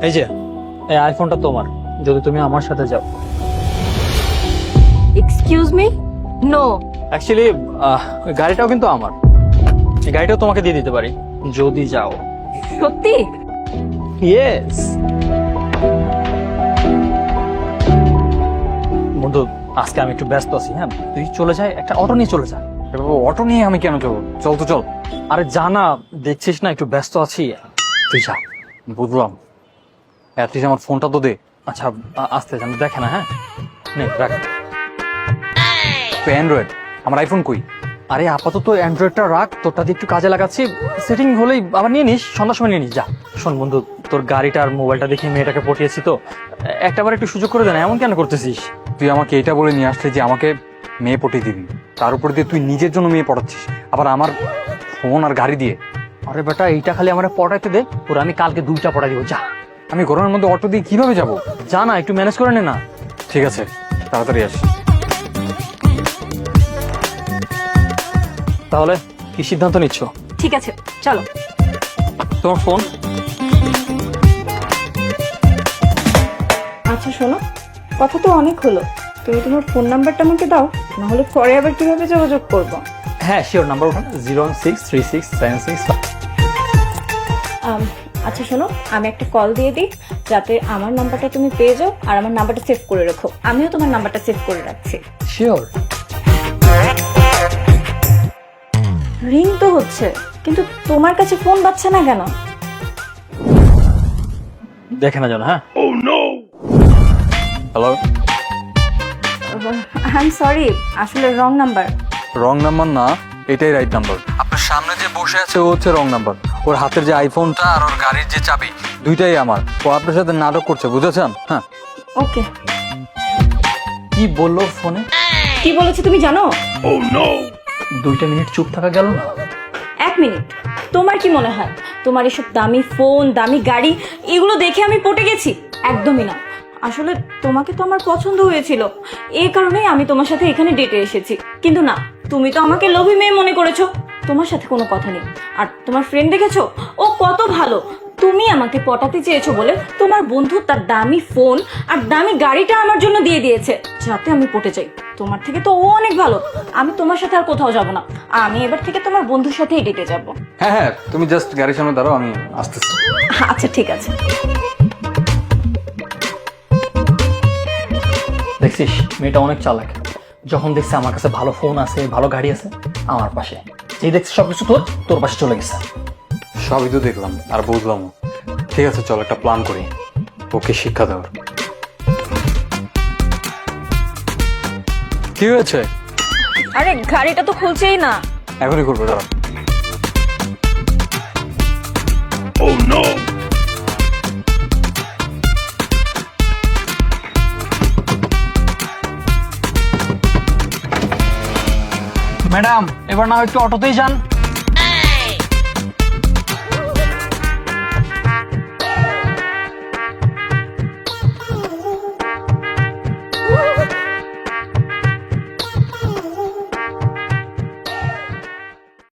এই যে এই আইফোনটা তোমার, যদি তুমি আমার সাথে যাও। Excuse me, no. অ্যাকচুয়ালি ওই গাড়িটাও কিন্তু আমার, এই গাড়িটাও তোমাকে দিয়ে দিতে পারি যদি যাও। সত্যি? ইয়েস। বন্ধু আজকে আমি একটু ব্যস্ত আছি, হ্যাঁ তুই চলে যাই, একটা অটো নিয়ে চলে যা। অটো নিয়ে আমি কেন যাবো? চল তো চল। আরে জানা, দেখছিস না একটু ব্যস্ত আছি, তুই যা। বুঝলাম, অ্যাটলিস্ট আমার ফোনটা তো দে। আচ্ছা আসতে জান, দেখে না, হ্যাঁ নে রাখ। তো অ্যান্ড্রয়েড, আমার আইফোন কই? আরে আপাতত অ্যান্ড্রয়েডটা রাখ, তোরটা দিয়ে একটু কাজে লাগাচ্ছি, সেটিং হলেই আবার নিয়ে নিস, সন্ধ্যার সময় নিয়ে নিস। যা। শোন বন্ধু, তোর গাড়িটা আর মোবাইলটা দেখে মেয়েটাকে পটিয়েছি তো, একটাবার একটু সুযোগ করে দে না, এমন কেন করতেছিস? তুই আমাকে এটা বলে নিয়ে আসলে যে আমাকে মেয়ে পটিয়ে দিবি, তার উপর দিয়ে তুই নিজের জন্য মেয়ে পড়াচ্ছিস, আবার আমার ফোন আর গাড়ি দিয়ে। আরে বেটা এইটা খালি আমার পটাইতে দে, তোর আমি কালকে 2টা পটাই দিব। যা। আমি গরমের মধ্যে অটো দিয়ে কিভাবে যাব? যা না, একটু ম্যানেজ করে নে না। ঠিক আছে, তাড়াতাড়ি আস। তাহলে কি সিদ্ধান্ত নিচ্ছ? ঠিক আছে, চলো। তোমার ফোন? আচ্ছা শোনো, কথা তো অনেক হলো, তুমি তোমার ফোন নাম্বারটা আমাকে দাও, না হলে পরে আবার কিভাবে যোগাযোগ করবো? হ্যাঁ শিওর, নাম্বার ওঠান 0163676। আচ্ছা শোনো, আমি একটা কল দিয়ে দিই যাতে আমার নাম্বারটা তুমি পেয়ে যাও, আর আমার নাম্বারটা সেভ করে রাখো, আমিও তোমার নাম্বারটা সেভ করে রাখছি। শিওর। রিং তো হচ্ছে, কিন্তু তোমার কাছে ফোন বাজছে না কেন? দেখে না জানো, হ্যাঁ। হ্যালো, আই এম সরি, আসলে রং নাম্বার। রং নাম্বার না, এটাই রাইট নাম্বার। আপনার সামনে যে বসে আছে ও হচ্ছে রং নাম্বার। ওর হাতের যে আইফোনটা আর ওর গাড়ির যে চাবি, দুইটাই আমার। ও আপনার সাথে নাটক করছে, বুঝেছেন? হ্যাঁ। ওকে। কি বললো ফোনে? কি বলেছে তুমি জানো? 2টা মিনিট চুপ থাকা গেল না। 1 মিনিট। তোমার কি মনে হয় তোমার এসব দামি ফোন, দামি গাড়ি, এগুলো দেখে আমি পটে গেছি? একদমই না। আসলে তোমাকে তো আমার পছন্দ হয়েছিল, এই কারণেই আমি তোমার সাথে এখানে ডেটে এসেছি। কিন্তু না, তুমি তো আমাকে লোভী মেয়ে মনে করেছো, তোমার সাথে কোনো কথা নেই। আর তোমার ফ্রেন্ড দেখেছো, ও কত ভালো। তুমি আমাকে পটাতে চেয়েছো বলে তোমার বন্ধু তার দামি ফোন আর দামি গাড়িটা আমার জন্য দিয়ে দিয়েছে, যাতে আমি পটে যাই। তোমার থেকে তো ও অনেক ভালো। আমি তোমার সাথে আর কোথাও যাব না, আমি এবার থেকে তোমার বন্ধুর সাথেই ডেটে যাব। হ্যাঁ হ্যাঁ, তুমি জাস্ট গাড়ির সামনে দাঁড়াও, আমি আসতেছি। আচ্ছা ঠিক আছে। দেখছিস মেয়েটা অনেক চালাক, যখন দেখছে আমার কাছে ভালো ফোন আছে, ভালো গাড়ি আছে, আমার পাশে যেই দেখছে সবকিছু তোর পাশে চলে গেছে। সবই তো দেখলাম আর বুঝলাম। ঠিক আছে, চল একটা প্ল্যান করি, ওকে শিক্ষা দেওয়ার। কি হয়েছে? আরে গাড়িটা তো খুলছেই না। এখনই করবো, দাঁড়া। ম্যাডাম এবার না একটু অটোতেই যান।